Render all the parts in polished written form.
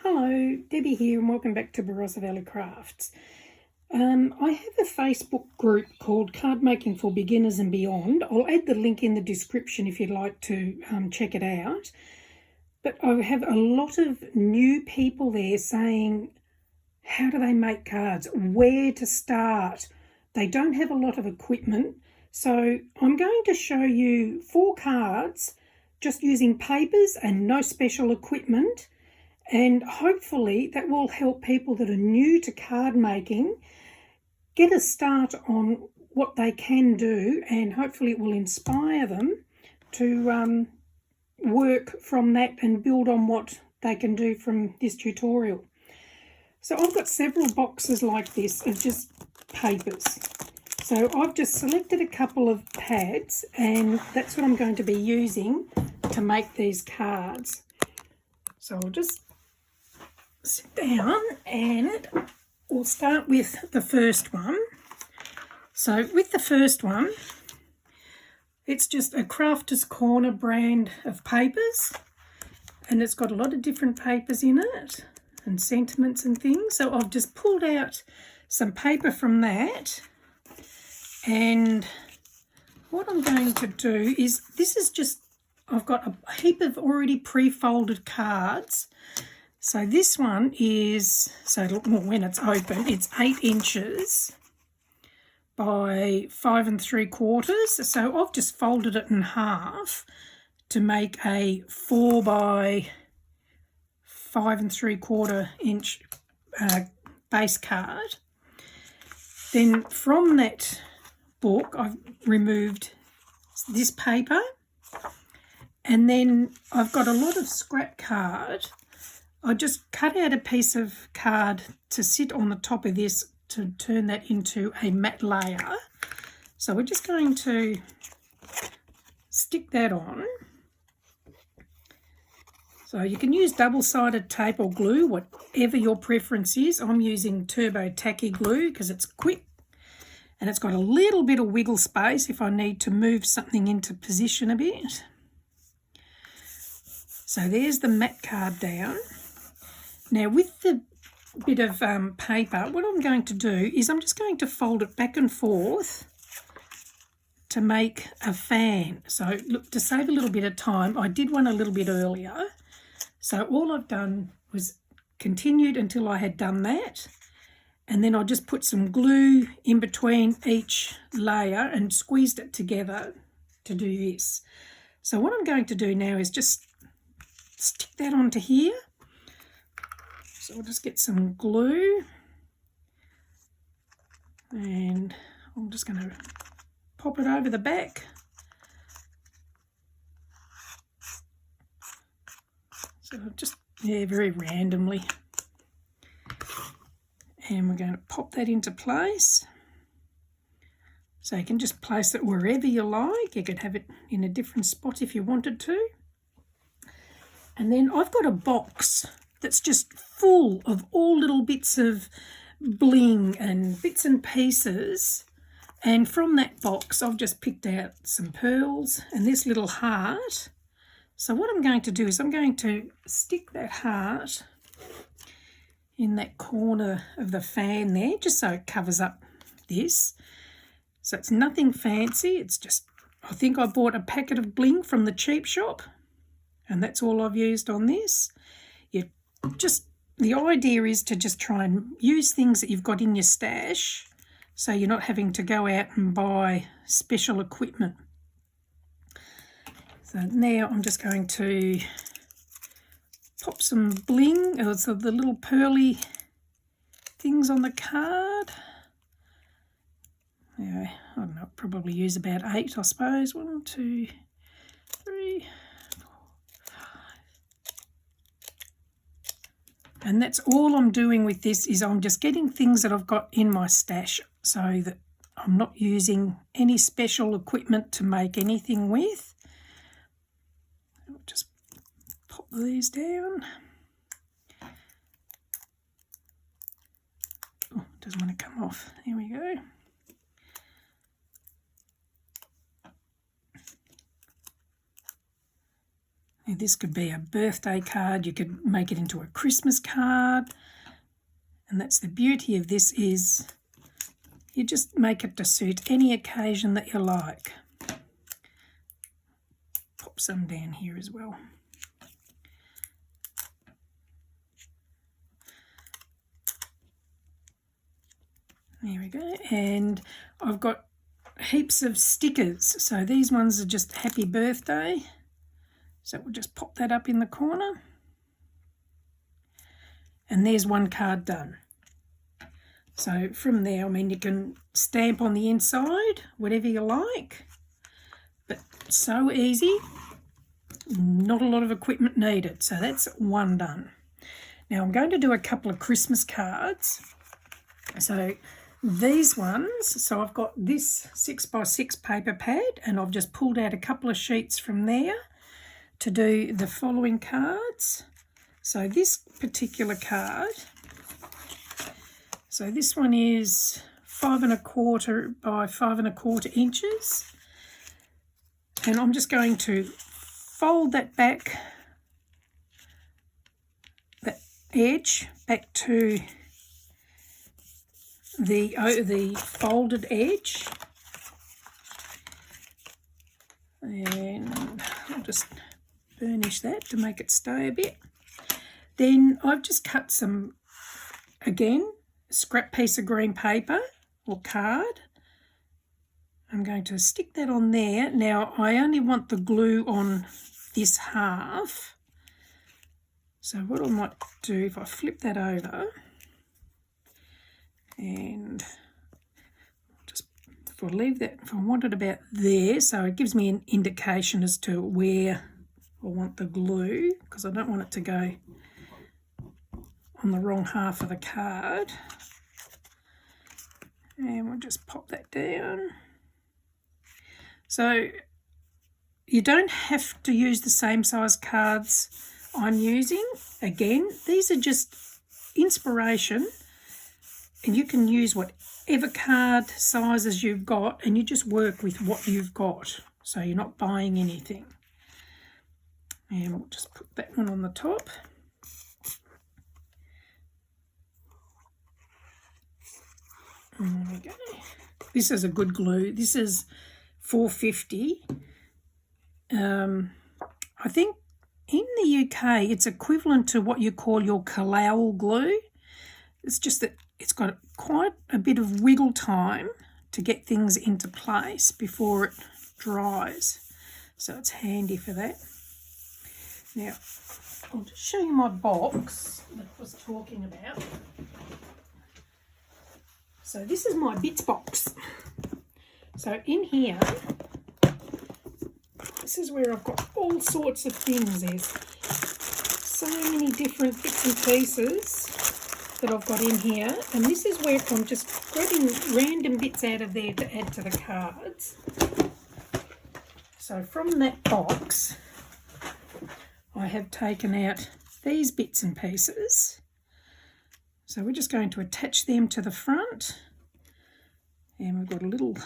Hello, Debbie here and welcome back to Barossa Valley Crafts. I have a Facebook group called Cardmaking for Beginners and Beyond. I'll add the link in the description if you'd like to check it out. But I have a lot of new people there saying, how do they make cards? Where to start? They don't have a lot of equipment. So I'm going to show you 4 cards just using papers and no special equipment. And hopefully that will help people that are new to card making get a start on what they can do, and hopefully it will inspire them to work from that and build on what they can do from this tutorial. So I've got several boxes like this of just papers. So I've just selected a couple of pads and that's what I'm going to be using to make these cards. So I'll just sit down and we'll start with the first one. So with the first one, it's just a Crafter's Corner brand of papers, and it's got a lot of different papers in it and sentiments and things. So I've just pulled out some paper from that, and what I'm going to do is, this is just, I've got a heap of already pre-folded cards. So this one is, when it's open, it's 8 inches by 5 3/4. So I've just folded it in half to make a 4 by 5 3/4 inch base card. Then from that book, I've removed this paper, and then I've got a lot of scrap card. I just cut out a piece of card to sit on the top of this to turn that into a matte layer. So we're just going to stick that on. So you can use double-sided tape or glue, whatever your preference is. I'm using Turbo Tacky glue because it's quick and it's got a little bit of wiggle space if I need to move something into position a bit. So there's the matte card down. Now with the bit of paper, what I'm going to do is I'm just going to fold it back and forth to make a fan. So look, to save a little bit of time, I did one a little bit earlier. So all I've done was continued until I had done that, and then I just put some glue in between each layer and squeezed it together to do this. So what I'm going to do now is just stick that onto here. So I'll just get some glue, and I'm just going to pop it over the back. So just, very randomly. And we're going to pop that into place. So you can just place it wherever you like. You could have it in a different spot if you wanted to. And then I've got a box that's just full of all little bits of bling and bits and pieces. And from that box, I've just picked out some pearls and this little heart. So what I'm going to do is I'm going to stick that heart in that corner of the fan there, just so it covers up this. So it's nothing fancy. It's just, I think I bought a packet of bling from the cheap shop, and that's all I've used on this. The idea is to just try and use things that you've got in your stash, so you're not having to go out and buy special equipment. So now I'm just going to pop some bling, so the little pearly things on the card. Yeah, I don't know, probably use about 8, I suppose. 1, 2, 3, 4, 5. And that's all I'm doing with this, is I'm just getting things that I've got in my stash so that I'm not using any special equipment to make anything with. I'll just pop these down. Oh, it doesn't want to come off. There we go. Now, this could be a birthday card. You could make it into a Christmas card. And that's the beauty of this, is you just make it to suit any occasion that you like. Pop some down here as well. There we go. And I've got heaps of stickers. So these ones are just happy birthday. So we'll just pop that up in the corner. And there's one card done. So from there, I mean, you can stamp on the inside, whatever you like. But so easy, not a lot of equipment needed. So that's one done. Now I'm going to do a couple of Christmas cards. So these ones, so I've got this 6x6 paper pad, and I've just pulled out a couple of sheets from there to do the following cards. So this particular card, so this one is 5 1/4 by 5 1/4 inches, and I'm just going to fold that back, that edge back to the folded edge, and I'll just burnish that to make it stay a bit. Then I've just cut some, again, scrap piece of green paper or card. I'm going to stick that on there. Now I only want the glue on this half, so what I might do, if I flip that over, and just, if I leave that, if I want it about there, so it gives me an indication as to where I want the glue, because I don't want it to go on the wrong half of the card. And we'll just pop that down. So you don't have to use the same size cards I'm using. Again, these are just inspiration, and you can use whatever card sizes you've got, and you just work with what you've got, so you're not buying anything. And we'll just put that one on the top. There we go. This is a good glue. This is 450. I think in the UK it's equivalent to what you call your Kalao glue. It's just that it's got quite a bit of wiggle time to get things into place before it dries. So it's handy for that. Now, I'll just show you my box that I was talking about. So this is my bits box. So in here, this is where I've got all sorts of things. There's so many different bits and pieces that I've got in here. And this is where I'm just grabbing random bits out of there to add to the cards. So from that box, I have taken out these bits and pieces. So we're just going to attach them to the front. And we've got a little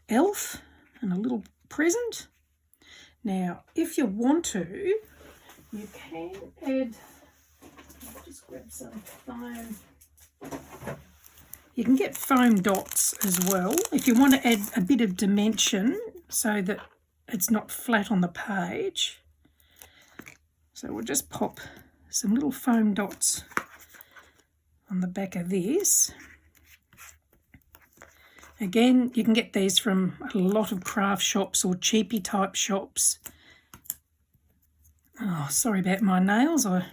elf and a little present. Now, if you want to, you can add, I'll just grab some foam. You can get foam dots as well if you want to add a bit of dimension so that it's not flat on the page. So we'll just pop some little foam dots on the back of this. Again, you can get these from a lot of craft shops or cheapy type shops. Oh, sorry about my nails. I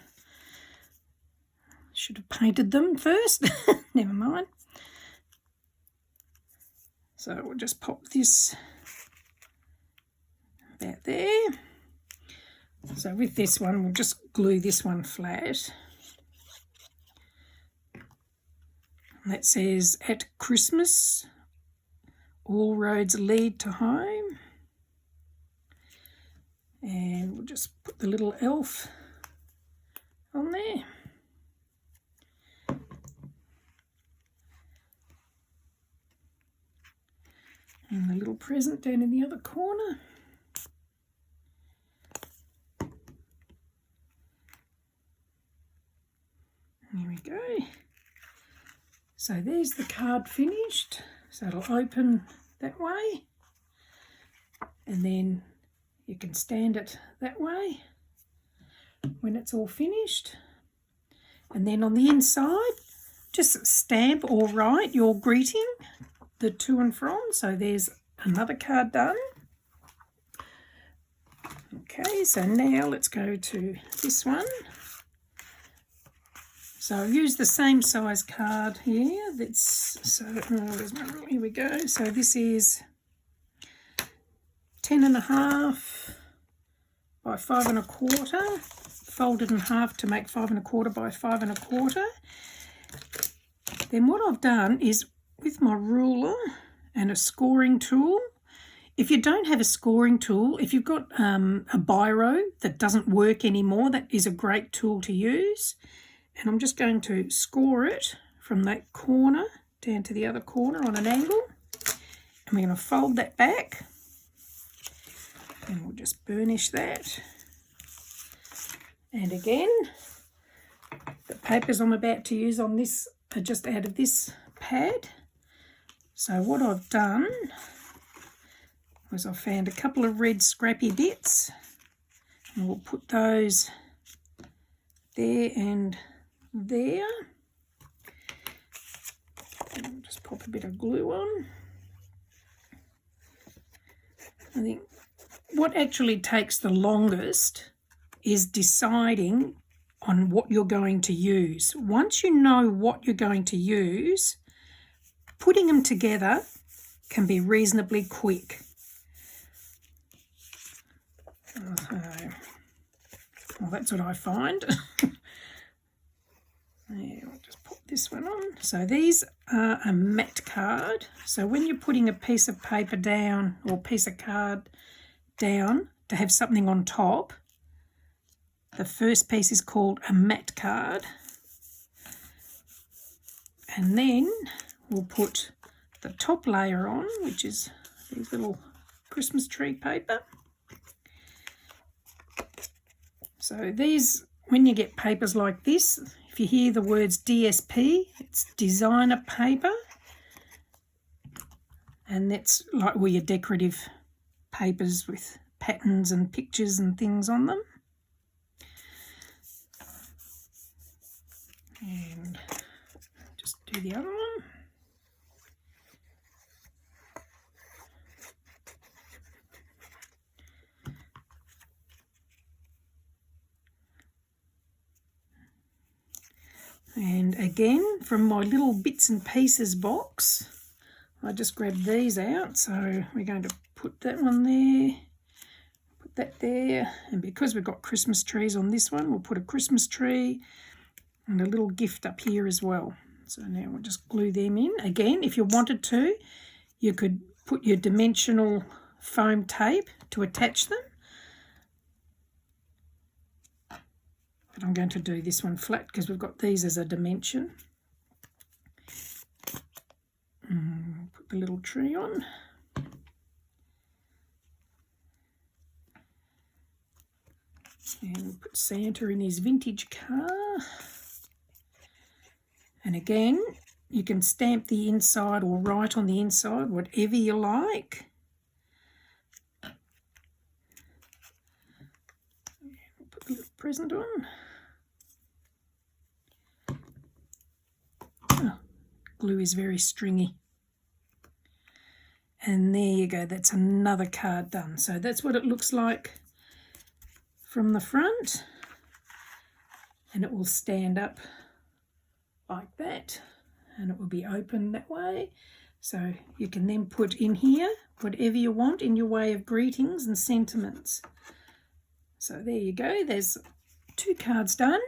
should have painted them first. Never mind. So we'll just pop this about there. So with this one, we'll just glue this one flat. And that says, "At Christmas, all roads lead to home." And we'll just put the little elf on there. And the little present down in the other corner. There we go. So there's the card finished. So it'll open that way. And then you can stand it that way when it's all finished. And then on the inside, just stamp or write your greeting, the to and from. So there's another card done. Okay, so now let's go to this one. So I've used the same size card here. Here we go. So this is 10.5 by 5 1/4, folded in half to make 5 1/4 by 5 1/4. Then what I've done is with my ruler and a scoring tool. If you don't have a scoring tool, if you've got a biro that doesn't work anymore, that is a great tool to use. And I'm just going to score it from that corner down to the other corner on an angle. And we're going to fold that back. And we'll just burnish that. And again, the papers I'm about to use on this are just out of this pad. So what I've done was I found a couple of red scrappy bits. And we'll put those there and there. And I'll just pop a bit of glue on. I think what actually takes the longest is deciding on what you're going to use. Once you know what you're going to use, putting them together can be reasonably quick. Well, that's what I find. I'll just put this one on. So these are a matte card. So when you're putting a piece of paper down or piece of card down to have something on top, the first piece is called a matte card. And then we'll put the top layer on, which is these little Christmas tree paper. So these, when you get papers like this, if you hear the words DSP, it's designer paper. And that's like all your decorative papers with patterns and pictures and things on them. And just do the other one. And again, from my little bits and pieces box, I just grabbed these out. So we're going to put that one there, put that there. And because we've got Christmas trees on this one, we'll put a Christmas tree and a little gift up here as well. So now we'll just glue them in. Again, if you wanted to, you could put your dimensional foam tape to attach them. But I'm going to do this one flat because we've got these as a dimension. Put the little tree on. And we'll put Santa in his vintage car. And again, you can stamp the inside or write on the inside, whatever you like. We'll put the little present on. Glue is very stringy. And there you go, that's another card done. So that's what it looks like from the front. And it will stand up like that. And it will be open that way. So you can then put in here whatever you want in your way of greetings and sentiments. So there you go, there's 2 cards done.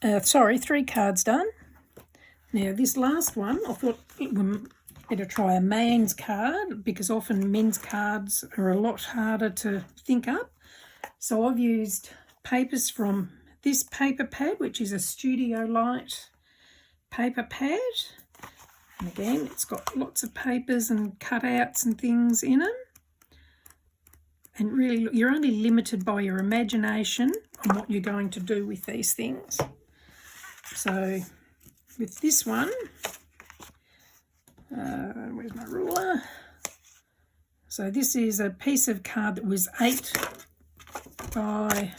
3 cards done. Now this last one, I thought we'd better try a man's card because often men's cards are a lot harder to think up. So I've used papers from this paper pad, which is a Studio Light paper pad. And again, it's got lots of papers and cutouts and things in them. And really, you're only limited by your imagination on what you're going to do with these things. So with this one, where's my ruler? So this is a piece of card that was 8 by,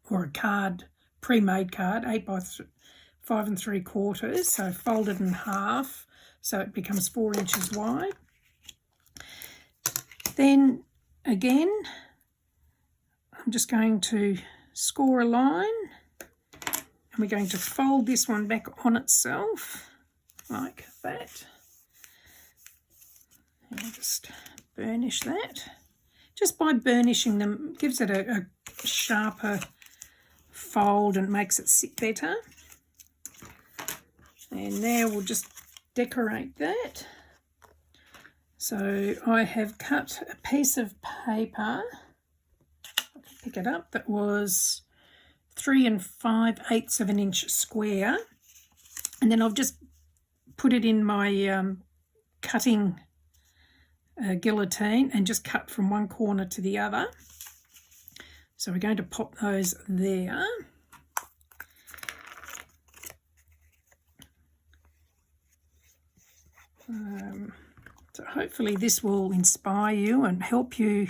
or a card, pre-made card, 8 by 5 3/4, so folded in half, so it becomes 4 inches wide. Then again, I'm just going to score a line, and we're going to fold this one back on itself like that. And I'll just burnish that. Just by burnishing them, gives it a sharper fold and makes it sit better. And now we'll just decorate that. So I have cut a piece of paper, I can pick it up, that was 3 5/8 of an inch square, and then I've just put it in my cutting guillotine and just cut from one corner to the other. So we're going to pop those there. So hopefully this will inspire you and help you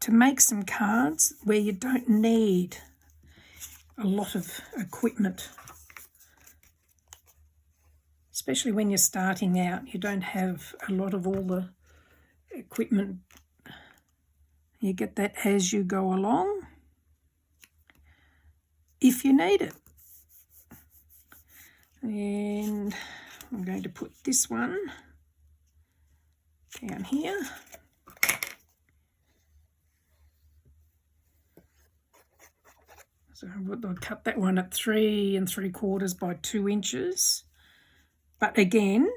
to make some cards where you don't need a lot of equipment. Especially when you're starting out, you don't have a lot of all the equipment. You get that as you go along, if you need it. And I'm going to put this one down here. So I'll cut that one at 3 3/4 by 2 inches. But again,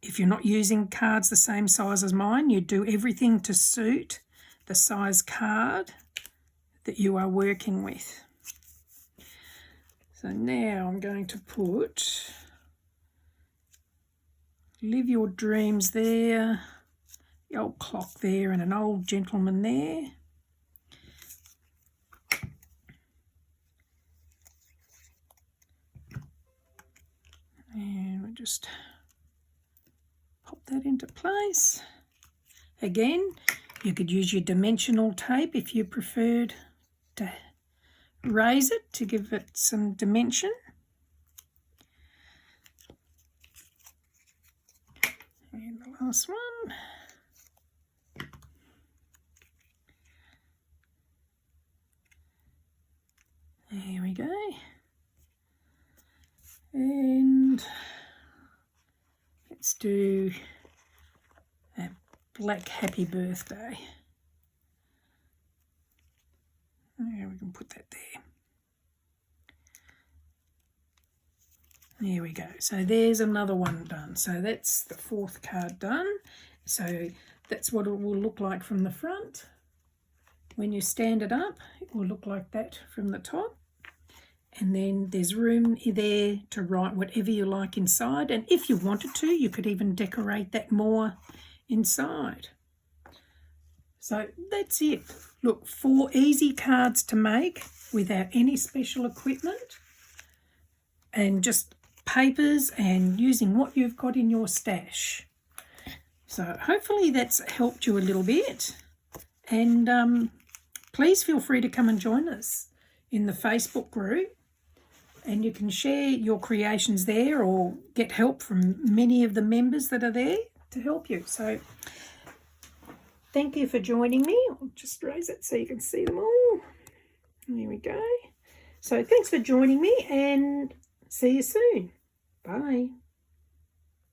if you're not using cards the same size as mine, you do everything to suit the size card that you are working with. So now I'm going to put Live Your Dreams there, the old clock there, and an old gentleman there. And we'll just pop that into place. Again, you could use your dimensional tape if you preferred to raise it to give it some dimension. And the last one. There we go. And let's do a black happy birthday. Yeah, we can put that there. There we go. So there's another one done. So that's the 4th card done. So that's what it will look like from the front. When you stand it up, it will look like that from the top. And then there's room there to write whatever you like inside. And if you wanted to, you could even decorate that more inside. So that's it. Look, 4 easy cards to make without any special equipment. And just papers and using what you've got in your stash. So hopefully that's helped you a little bit. And please feel free to come and join us in the Facebook group. And you can share your creations there or get help from many of the members that are there to help you. So thank you for joining me. I'll just raise it so you can see them all. There we go. So thanks for joining me and see you soon. Bye.